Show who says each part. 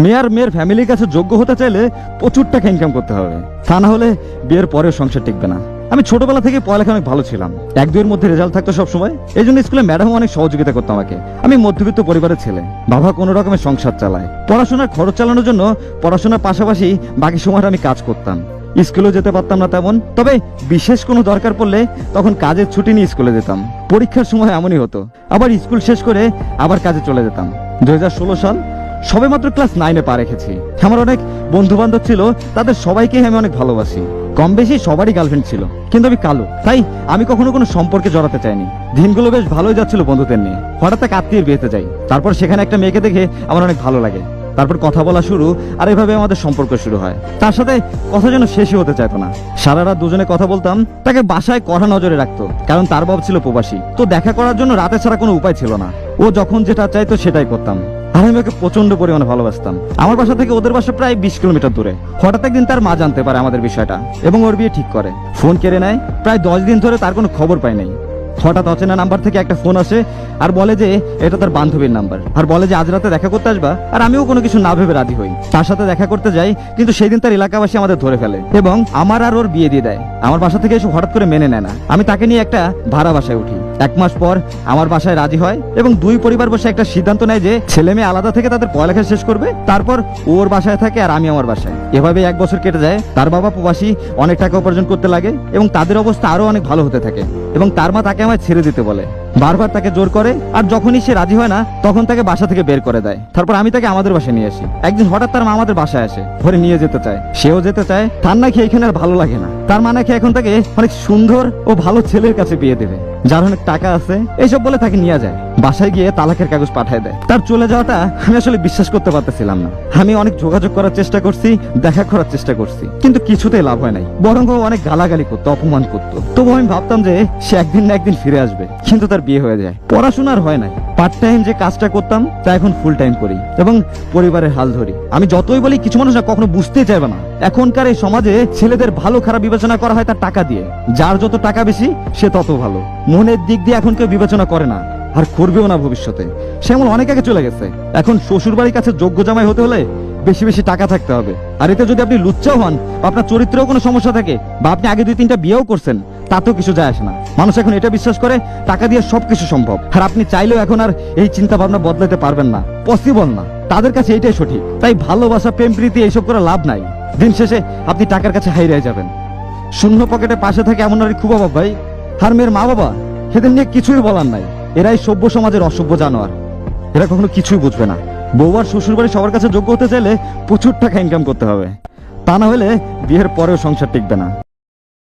Speaker 1: মেয়ে আর মেয়ের ফ্যামিলির কাছে যোগ্য হতে চাইলে প্রচুর টাকা ইনকাম করতে হবে, তা না হলে বিয়ের পরেও সংসার টিকবে না। আমি ছোটবেলা থেকে পড়ালেখা অনেক ভালো ছিলাম, 1-2 এর মধ্যে রেজাল্ট থাকতো সবসময়। এই জন্য স্কুলে ম্যাডাম অনেক সহযোগিতা করতো আমাকে। আমি মধ্যবিত্ত পরিবারের ছেলে, বাবা কোনো রকমের সংসার চালায়। পড়াশোনার খরচ চালানোর জন্য পড়াশোনার পাশাপাশি বাকি সময়টা আমি কাজ করতাম। স্কুলেও যেতে পারতাম না তেমন, তবে বিশেষ কোনো দরকার পড়লে তখন কাজের ছুটি নিয়ে স্কুলে যেতাম। পরীক্ষার সময় এমনই হতো, আবার স্কুল শেষ করে আবার কাজে চলে যেতাম। 2016 সাল, সবে মাত্র ক্লাস 9-এ পা রেখেছি। আমার অনেক বন্ধু বান্ধব ছিল, তাদের সবাইকে আমি অনেক ভালোবাসি। কম বেশি সবারই গার্লফ্রেন্ড ছিল, কিন্তু আমি কালো, তাই আমি কখনো কোনো সম্পর্কে জড়াতে চাইনি। দিনগুলো বেশ ভালোই যাচ্ছিল বন্ধুদের নিয়ে। হঠাৎ এক আত্মীয়ের বিয়েতে যাই, তারপর সেখানে একটা মেয়েকে দেখে আমার অনেক ভালো লাগে। তারপর কথা বলা শুরু, আর এভাবে আমাদের সম্পর্ক শুরু হয়। তার সাথে কথা যেন শেষই হতে চাইতো না। সারা রাত দুজনে কথা বলতাম। তাকে বাসায় কড়া নজরে রাখতো, কারণ তার বাবা ছিল প্রবাসী। তো দেখা করার জন্য রাতে ছাড়া কোনো উপায় ছিল না। ও যখন যেটা চাইতো সেটাই করতাম। আর আমি ওকে প্রচন্ড পরিমাণে ভালোবাসতাম। আমার বাসা থেকে ওদের বাসা প্রায় 20 কিলোমিটার দূরে। হঠাৎ একদিন তার মা জানতে পারে আমাদের বিষয়টা এবং ওর বিয়ে ঠিক করে। ফোন কেড়ে নেয়। প্রায় 10 দিন ধরে তার কোনো খবর পাই নাই। হঠাৎ অচেনা নাম্বার থেকে একটা ফোন আসে, আর বলে যে এটা তার বান্ধবীর নাম্বার, আর বলে যে আজ রাতে দেখা করতে আসবা। আর আমিও কোনো কিছু না ভেবে রাজি হই, তার সাথে দেখা করতে যাই। কিন্তু সেই দিন তার এলাকাবাসী আমাদের ধরে ফেলে এবং আমার আর ওর বিয়ে দিয়ে দেয়। আমার বাসা থেকে এসে হঠাৎ করে মেনে নেয় না। আমি তাকে নিয়ে একটা ভাড়া বাসায় উঠি। 1 মাস পর আমার বাসায় রাজি হয় এবং দুই পরিবার বসে একটা সিদ্ধান্ত নেয় যে ছেলে মেয়ে আলাদা থেকে তাদের পড়ালেখা শেষ করবে। তারপর ওর বাসায় থাকে আর আমি আমার বাসায়। এভাবে 1 বছর কেটে যায়। তার বাবা প্রবাসী, অনেক টাকা উপার্জন করতে লাগে এবং তাদের অবস্থা আরো অনেক ভালো হতে থাকে। এবং তার মা তাকে আমায় ছেড়ে দিতে বলে, বারবার তাকে জোর করে। আর যখনই সে রাজি হয় না, তখন তাকে বাসা থেকে বের করে দেয়। তারপর আমি তাকে আমাদের বাসায় নিয়ে আসি। একদিন হঠাৎ তার মা আমাদের বাসায় আসে, ধরে নিয়ে যেতে চায়। সেও যেতে চায়। তার নাকি এখানে আর ভালো লাগে না। তার মা নাকি এখন তাকে অনেক সুন্দর ও ভালো ছেলের কাছে বিয়ে দেবে, যার অনেক টাকা আছে। এইসব বলে তাকে নিয়ে যায়। বাসায় গিয়ে তালাকের কাগজ পাঠিয়ে দেয়। তার চলে যাওয়াটা আমি আসলে বিশ্বাস করতে পারতেছিলাম না। আমি অনেক যোগাযোগ করার চেষ্টা করছি, দেখা করার চেষ্টা করছি, কিন্তু কিছুতেই লাভ হয় নাই। বরং ও অনেক গালাগালি করতো, অপমান করতো। তবু আমি ভাবতাম যে সে একদিন না একদিন ফিরে আসবে, কিন্তু তার বিয়ে হয়ে যায়। পড়াশোনার হয় নাই। পার্ট টাইম যে কাজটা করতাম তা এখন ফুল টাইম করি এবং পরিবারের হাল ধরি। আমি যতই বলি, কিছু মানুষ না কখনো বুঝতেই চাইবে না। এখনকার এই সমাজে ছেলেদের ভালো খারাপ বিবেচনা করা হয় তার টাকা দিয়ে। যার যত টাকা বেশি সে তত ভালো। মনের দিক দিয়ে এখন কেউ বিবেচনা করে না, আর করবেও না ভবিষ্যতে। সে এমন অনেক আগে চলে গেছে। এখন শ্বশুর বাড়ির কাছে যোগ্য জামাই হতে হলে বেশি বেশি টাকা থাকতে হবে। আর এতে যদি আপনি লুচ্চাও হন, বা আপনার চরিত্রেও কোনো সমস্যা থাকে, বা আপনি আগে 2-3টা বিয়েও করছেন, তাতেও কিছু যায় আসে না। মানুষ এখন এটা বিশ্বাস করে টাকা দিয়ে সবকিছু সম্ভব। আর আপনি চাইলেও এখন আর এই চিন্তা ভাবনা বদলাতে পারবেন না, পসিবল না। তাদের কাছে এইটাই সঠিক। তাই ভালোবাসা, প্রেম প্রীতি এইসব করে লাভ নাই। দিন শেষে আপনি টাকার কাছে হারিয়ে যাবেন। শূন্য পকেটে পাশে থাকে এমন নারী খুব অভাব ভাই। আর মেয়ের মা বাবা এদের নিয়ে কিছুই বলার নাই। এরাই সভ্য সমাজের অসভ্য জানোয়ার। এরা কখনো কিছুই বুঝবে না। বউ আর শ্বশুর বাড়ি সবার কাছে যোগ্য হতে চাইলে প্রচুর টাকা ইনকাম করতে হবে, তা না হলে বিয়ের পরেও সংসার টিকবে না।